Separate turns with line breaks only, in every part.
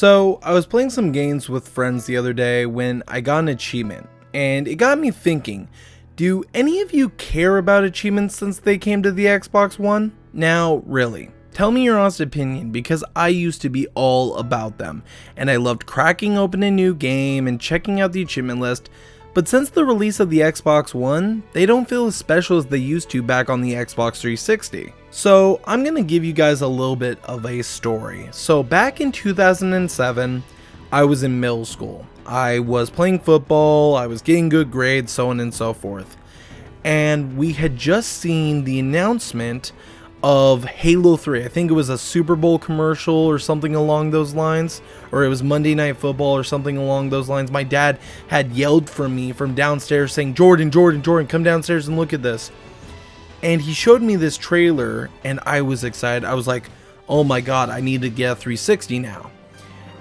So I was playing some games with friends the other day when I got an achievement, and it got me thinking, do any of you care about achievements since they came to the Xbox One? Now, really, tell me your honest opinion, because I used to be all about them, and I loved cracking open a new game and checking out the achievement list, but since the release of the Xbox One, they don't feel as special as they used to back on the Xbox 360. So I'm going to give you guys a little bit of a story. So back in 2007, I was in middle school. I was playing football, I was getting good grades, so on and so forth. And we had just seen the announcement of Halo 3. I think it was a Super Bowl commercial or something along those lines, or it was Monday Night Football or something along those lines. My dad had yelled for me from downstairs saying, Jordan, come downstairs and look at this. And he showed me this trailer and I was excited. I was like, oh my god, I need to get a 360 now.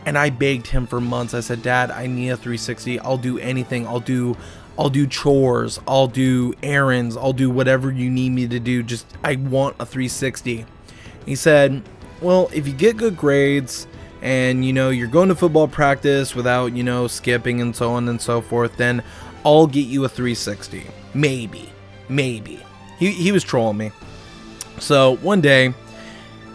And I begged him for months. I said, Dad, I need a 360. I'll do anything. I'll do chores, I'll do errands, I'll do whatever you need me to do, just I want a 360. He said, well, if you get good grades and you're going to football practice without skipping and so on and so forth, then I'll get you a 360. Maybe he was trolling me. So one day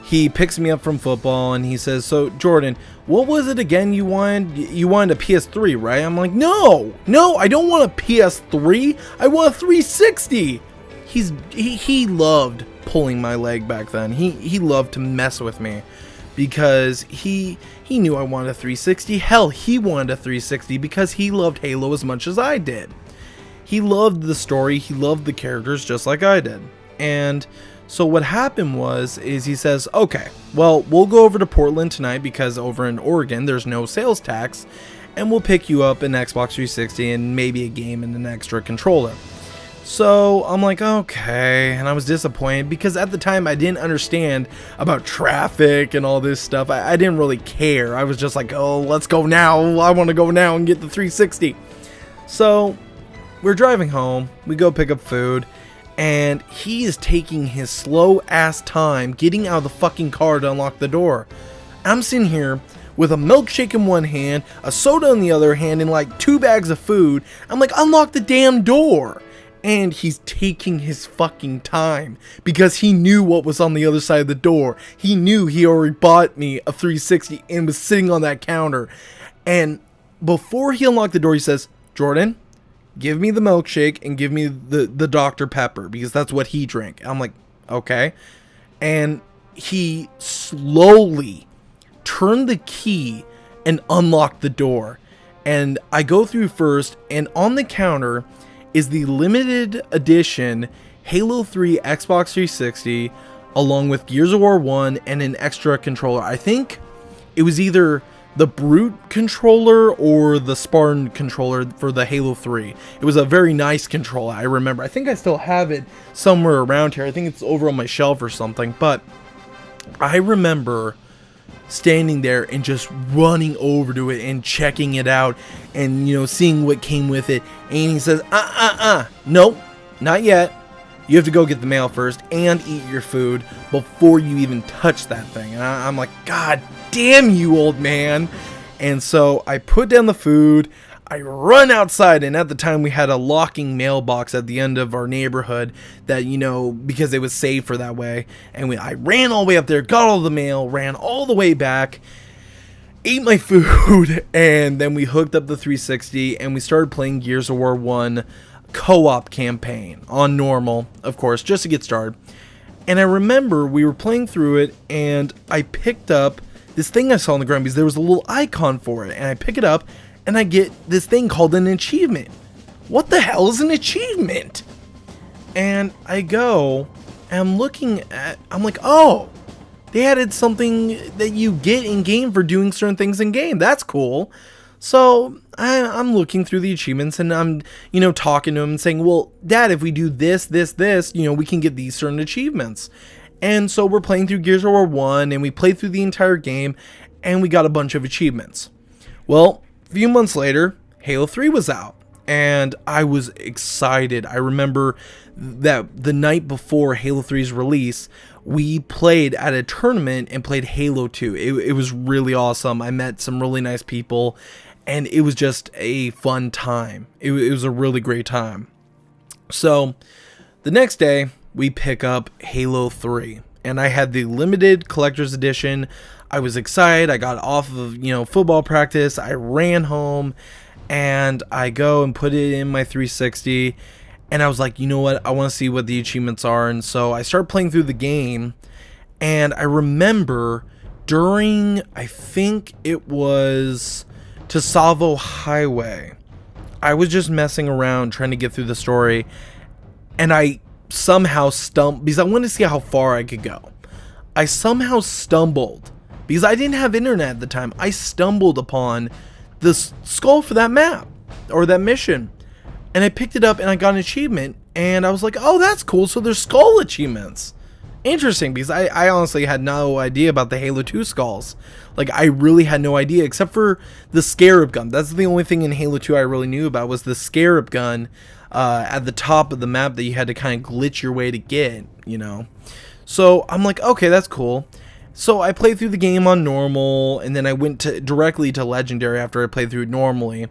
he picks me up from football and he says, so Jordan, what was it again you wanted? You wanted a PS3, right? I'm like, no, I don't want a PS3. I want a 360. He loved pulling my leg back then. He loved to mess with me because he knew I wanted a 360. Hell, he wanted a 360 because he loved Halo as much as I did. He loved the story. He loved the characters just like I did. And so what happened is he says, okay, well, we'll go over to Portland tonight because over in Oregon, there's no sales tax, and we'll pick you up an Xbox 360 and maybe a game and an extra controller. So I'm like, okay, and I was disappointed because at the time I didn't understand about traffic and all this stuff. I didn't really care. I was just like, oh, let's go now. I want to go now and get the 360. So we're driving home. We go pick up food. And he is taking his slow ass time getting out of the fucking car to unlock the door. I'm sitting here with a milkshake in one hand, a soda in the other hand, and like 2 bags of food. I'm like, unlock the damn door. And he's taking his fucking time because he knew what was on the other side of the door. He knew he already bought me a 360 and was sitting on that counter. And before he unlocked the door, he says, Jordan, give me the milkshake and give me the Dr. Pepper because that's what he drank. I'm like, okay. And he slowly turned the key and unlocked the door. And I go through first, and on the counter is the limited edition Halo 3 Xbox 360 along with Gears of War 1 and an extra controller. I think it was either the Brute controller or the Spartan controller for the Halo 3. It was a very nice controller, I remember. I think I still have it somewhere around here. I think it's over on my shelf or something. But I remember standing there and just running over to it and checking it out and, seeing what came with it. And he says, nope, not yet. You have to go get the mail first and eat your food before you even touch that thing. And I'm like, God damn you, old man. And so I put down the food, I run outside, and at the time we had a locking mailbox at the end of our neighborhood that, because it was safer that way. And I ran all the way up there, got all the mail, ran all the way back, ate my food, and then we hooked up the 360 and we started playing Gears of War 1 co-op campaign on normal, of course, just to get started. And I remember we were playing through it and I picked up this thing I saw on the ground because there was a little icon for it, and I pick it up and I get this thing called an achievement. What the hell is an achievement? And I go and I'm like, oh, they added something that you get in game for doing certain things in game. That's cool. So I'm looking through the achievements and I'm, talking to him and saying, well, Dad, if we do this, we can get these certain achievements. And so we're playing through Gears of War 1 and we played through the entire game and we got a bunch of achievements. Well, a few months later, Halo 3 was out. and I was excited. I remember that the night before Halo 3's release, we played at a tournament and played Halo 2. It was really awesome. I met some really nice people, and it was just a fun time. It was a really great time. So the next day, we pick up Halo 3, and I had the limited collector's edition. I was excited. I got off of, football practice. I ran home, and I go and put it in my 360, and I was like, you know what? I want to see what the achievements are. And so I started playing through the game, and I remember during, I think it was Tasavo Highway, I was just messing around trying to get through the story, and I somehow stumbled because I wanted to see how far I could go. I somehow stumbled because I didn't have internet at the time. I stumbled upon the skull for that map or that mission, and I picked it up and I got an achievement, and I was like, oh, that's cool. So there's skull achievements. Interesting, because I honestly had no idea about the Halo 2 skulls. Like, I really had no idea, except for the Scarab gun. That's the only thing in Halo 2 I really knew about, was the Scarab gun at the top of the map that you had to kind of glitch your way to get, So I'm like, okay, that's cool. So I played through the game on normal, and then I went directly to Legendary after I played through it normally.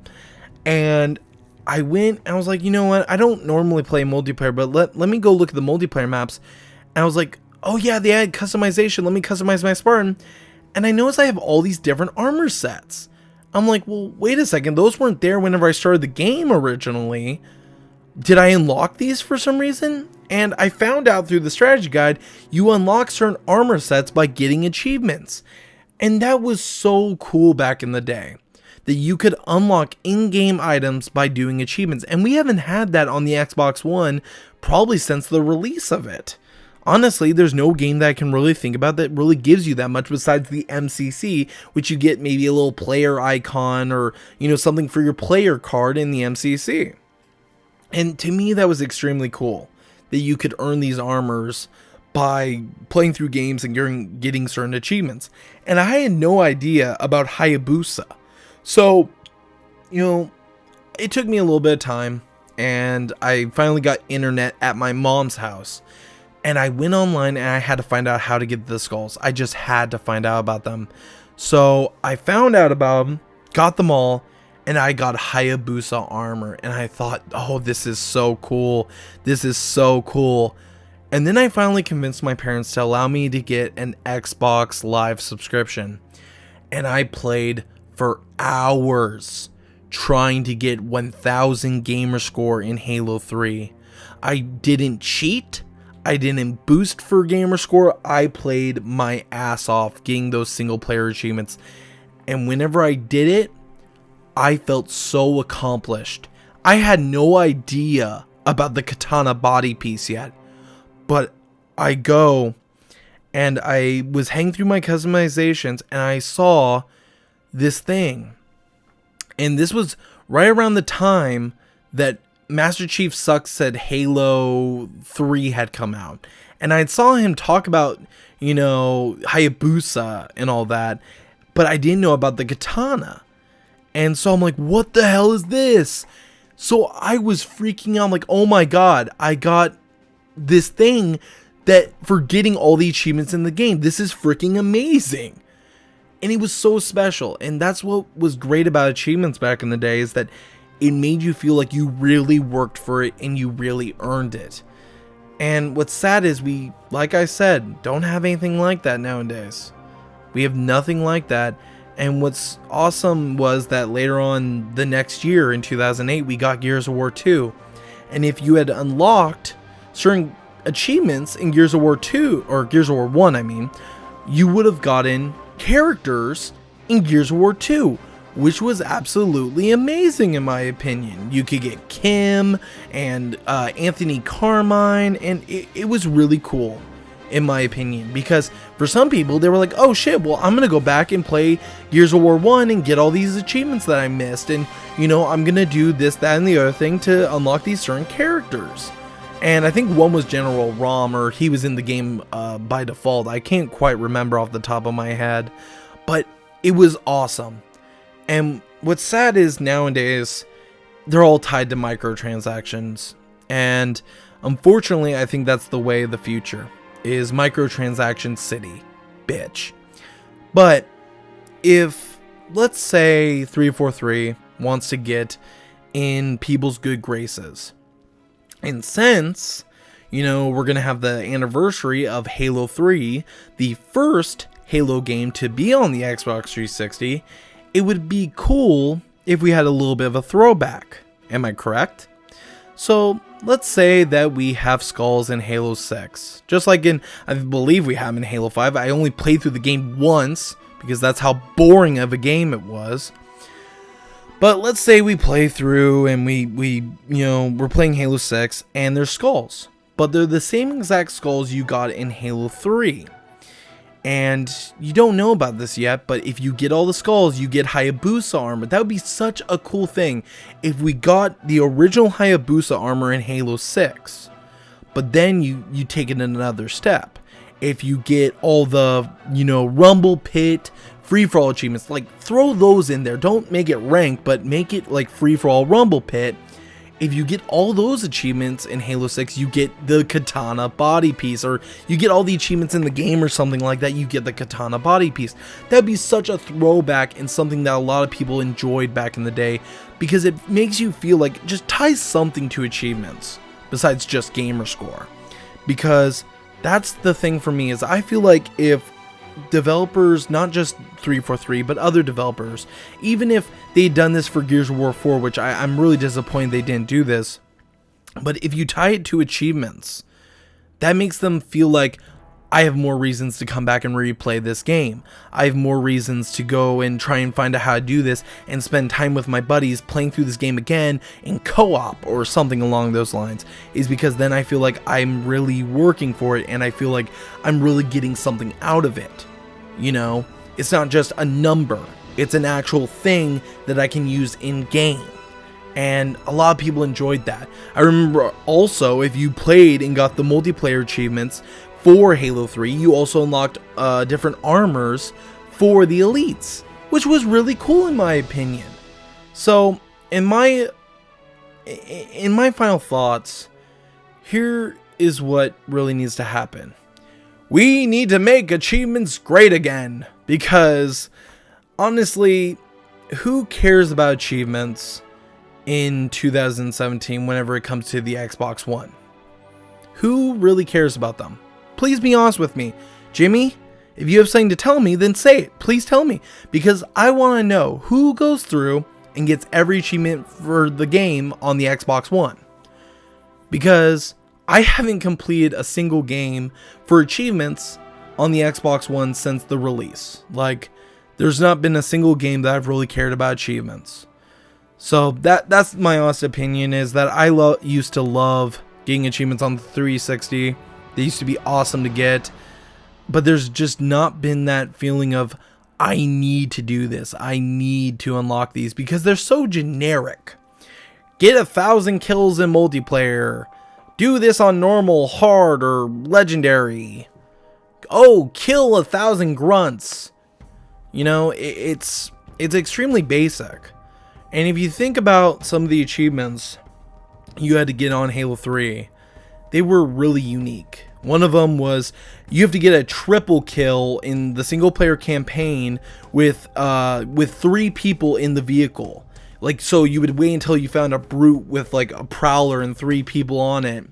And I went, and I was like, you know what? I don't normally play multiplayer, but let me go look at the multiplayer maps. And I was like, oh yeah, they had customization. Let me customize my Spartan. And I noticed I have all these different armor sets. I'm like, well, wait a second. Those weren't there whenever I started the game originally. Did I unlock these for some reason? And I found out through the strategy guide, you unlock certain armor sets by getting achievements. And that was so cool back in the day, that you could unlock in-game items by doing achievements. And we haven't had that on the Xbox One probably since the release of it. Honestly, there's no game that I can really think about that really gives you that much besides the MCC, which you get maybe a little player icon or, something for your player card in the MCC. And to me, that was extremely cool, that you could earn these armors by playing through games and getting certain achievements. And I had no idea about Hayabusa. So, it took me a little bit of time, and I finally got internet at my mom's house. And I went online and I had to find out how to get the skulls. I just had to find out about them. So I found out about them, got them all, and I got Hayabusa armor. And I thought, oh, this is so cool. This is so cool. And then I finally convinced my parents to allow me to get an Xbox Live subscription. And I played for hours trying to get 1000 gamer score in Halo 3. I didn't cheat. I didn't boost for gamer score. I played my ass off getting those single player achievements. And whenever I did it, I felt so accomplished. I had no idea about the katana body piece yet. But I go and I was hanging through my customizations and I saw this thing. And this was right around the time that Master Chief Sucks said Halo 3 had come out. And I saw him talk about, Hayabusa and all that. But I didn't know about the katana. And so I'm like, what the hell is this? So I was freaking out. I'm like, oh my god, I got this thing that for getting all the achievements in the game. This is freaking amazing. And it was so special. And that's what was great about achievements back in the day, is that it made you feel like you really worked for it and you really earned it. And what's sad is we, like I said, don't have anything like that nowadays. We have nothing like that. And what's awesome was that later on the next year in 2008, we got Gears of War 2. And if you had unlocked certain achievements in Gears of War 2, or Gears of War 1, I mean, you would have gotten characters in Gears of War 2, which was absolutely amazing in my opinion. You could get Kim and Anthony Carmine, and it was really cool in my opinion, because for some people they were like, oh shit, well I'm gonna go back and play Gears of War 1 and get all these achievements that I missed, and I'm gonna do this, that, and the other thing to unlock these certain characters. And I think one was General Rom, or he was in the game by default. I can't quite remember off the top of my head, but it was awesome. And what's sad is nowadays, they're all tied to microtransactions. And unfortunately, I think that's the way of the future, is microtransaction city, bitch. But if, let's say 343 wants to get in people's good graces, and since, you know, we're going to have the anniversary of Halo 3, the first Halo game to be on the Xbox 360, it would be cool if we had a little bit of a throwback. Am I correct? So let's say that we have skulls in Halo 6, just like in, I believe we have in Halo 5. I only played through the game once because that's how boring of a game it was. But let's say we play through and we're playing Halo 6 and there's skulls, but they're the same exact skulls you got in Halo 3. And you don't know about this yet, but if you get all the skulls, you get Hayabusa armor. That would be such a cool thing if we got the original Hayabusa armor in Halo 6. But then you take it another step. If you get all the, Rumble Pit, free-for-all achievements, like throw those in there. Don't make it ranked, but make it like free-for-all Rumble Pit. If you get all those achievements in Halo 6, you get the katana body piece, or you get all the achievements in the game or something like that, you get the katana body piece. That'd be such a throwback and something that a lot of people enjoyed back in the day, because it makes you feel like it just ties something to achievements besides just gamer score. Because that's the thing for me, is I feel like if developers, not just 343 but other developers, even if they'd done this for Gears of War 4, which I'm really disappointed they didn't do this, but if you tie it to achievements, that makes them feel like I have more reasons to come back and replay this game. I have more reasons to go and try and find out how to do this and spend time with my buddies playing through this game again in co-op or something along those lines, is because then I feel like I'm really working for it and I feel like I'm really getting something out of it. It's not just a number, it's an actual thing that I can use in game. And a lot of people enjoyed that. I remember also, if you played and got the multiplayer achievements for Halo 3, you also unlocked different armors for the elites, which was really cool in my opinion. So in my final thoughts, here is what really needs to happen. We need to make achievements great again, because honestly, who cares about achievements in 2017 whenever it comes to the Xbox One? Who really cares about them? Please be honest with me. Jimmy, if you have something to tell me, then say it. Please tell me, because I want to know who goes through and gets every achievement for the game on the Xbox One. Because I haven't completed a single game for achievements on the Xbox One since the release. Like, there's not been a single game that I've really cared about achievements. So that's my honest opinion, is that I used to love getting achievements on the 360. They used to be awesome to get, but there's just not been that feeling of, I need to do this, I need to unlock these, because they're so generic. Get 1,000 kills in multiplayer, do this on normal, hard, or legendary. Oh, kill 1,000 grunts. It's extremely basic. And if you think about some of the achievements you had to get on Halo 3, they were really unique. One of them was you have to get a triple kill in the single player campaign with 3 people in the vehicle. Like, so you would wait until you found a brute with like a prowler and 3 people on it,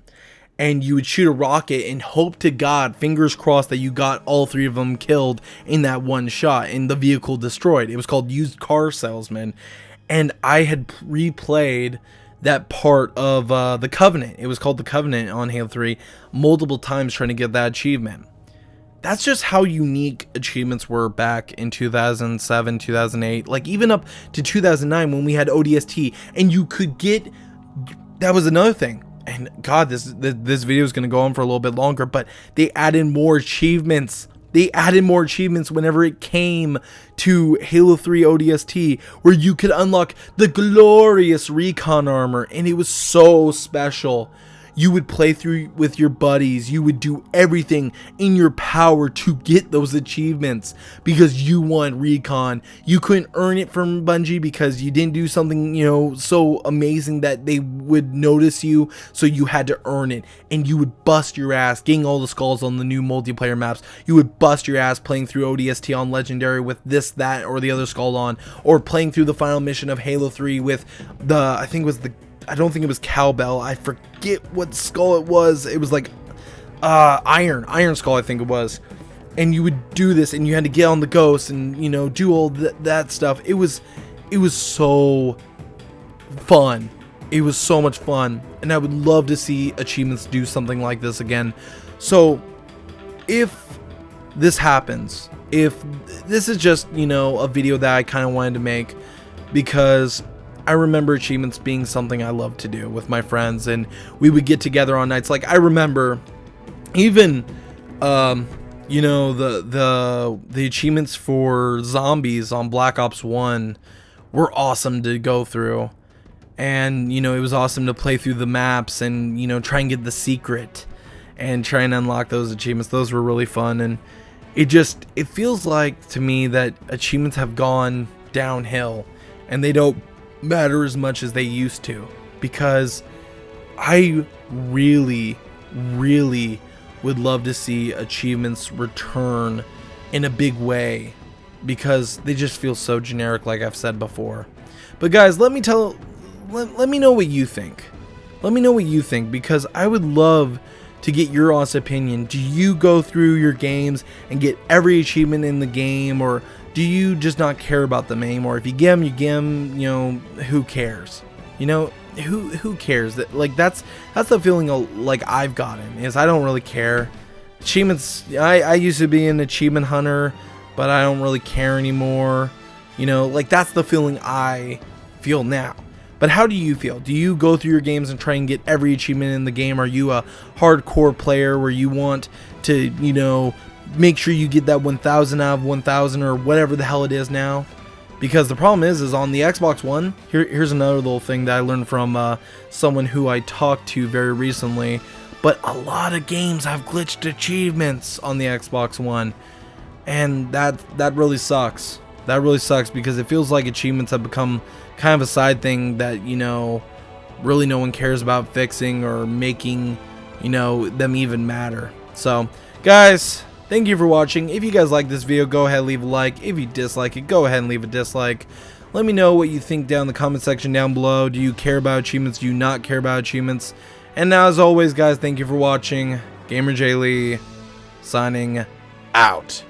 and you would shoot a rocket and hope to God, fingers crossed, that you got all 3 of them killed in that one shot and the vehicle destroyed. It was called Used Car Salesman, and I had replayed that part of the Covenant. It was called the Covenant on Halo 3 multiple times trying to get that achievement. That's just how unique achievements were back in 2007, 2008, like even up to 2009 when we had ODST, and you could get, that was another thing. And God, this video is going to go on for a little bit longer, but they added more achievements. They added more achievements whenever it came to Halo 3 ODST, where you could unlock the glorious recon armor, and it was so special. You would play through with your buddies. You would do everything in your power to get those achievements because you want recon. You couldn't earn it from Bungie because you didn't do something, you know, so amazing that they would notice you, so you had to earn it. And you would bust your ass getting all the skulls on the new multiplayer maps. You would bust your ass playing through ODST on Legendary with this, that, or the other skull on, or playing through the final mission of Halo 3 with the, I don't think it was cowbell. I forget what skull it was. It was like iron skull, I think it was. And you would do this, and you had to get on the ghost, and you know, do all that stuff. It was so fun. It was so much fun, and I would love to see achievements do something like this again. So if this happens, if this is just, you know, a video that I kind of wanted to make because I remember achievements being something I loved to do with my friends, and we would get together on nights. Like, I remember even you know, the achievements for zombies on Black Ops 1 were awesome to go through. And, you know, it was awesome to play through the maps and, you know, try and get the secret and try and unlock those achievements. Those were really fun. And it feels like to me that achievements have gone downhill and they don't matter as much as they used to, because I really would love to see achievements return in a big way, because they just feel so generic, like I've said before. But guys, let me know what you think. Let me know what you think, because I would love to get your honest opinion. Do you go through your games and get every achievement in the game, or do you just not care about them anymore? If you get them, you get them, you know, who cares? You know, who cares? That, like, that's the feeling like I've gotten, is I don't really care. Achievements, I used to be an achievement hunter, but I don't really care anymore. You know, like, that's the feeling I feel now. But how do you feel? Do you go through your games and try and get every achievement in the game? Are you a hardcore player where you want to, you know, make sure you get that 1000 out of 1000 or whatever the hell it is now? Because the problem is on the Xbox One, here's another little thing that I learned from someone who I talked to very recently, but a lot of games have glitched achievements on the Xbox One, and that really sucks. That really sucks, because it feels like achievements have become kind of a side thing that, you know, really no one cares about fixing or making, you know, them even matter. So guys, thank you for watching. If you guys like this video, go ahead and leave a like. If you dislike it, go ahead and leave a dislike. Let me know what you think down in the comment section down below. Do you care about achievements? Do you not care about achievements? And now, as always, guys, thank you for watching. GamerJlee signing out.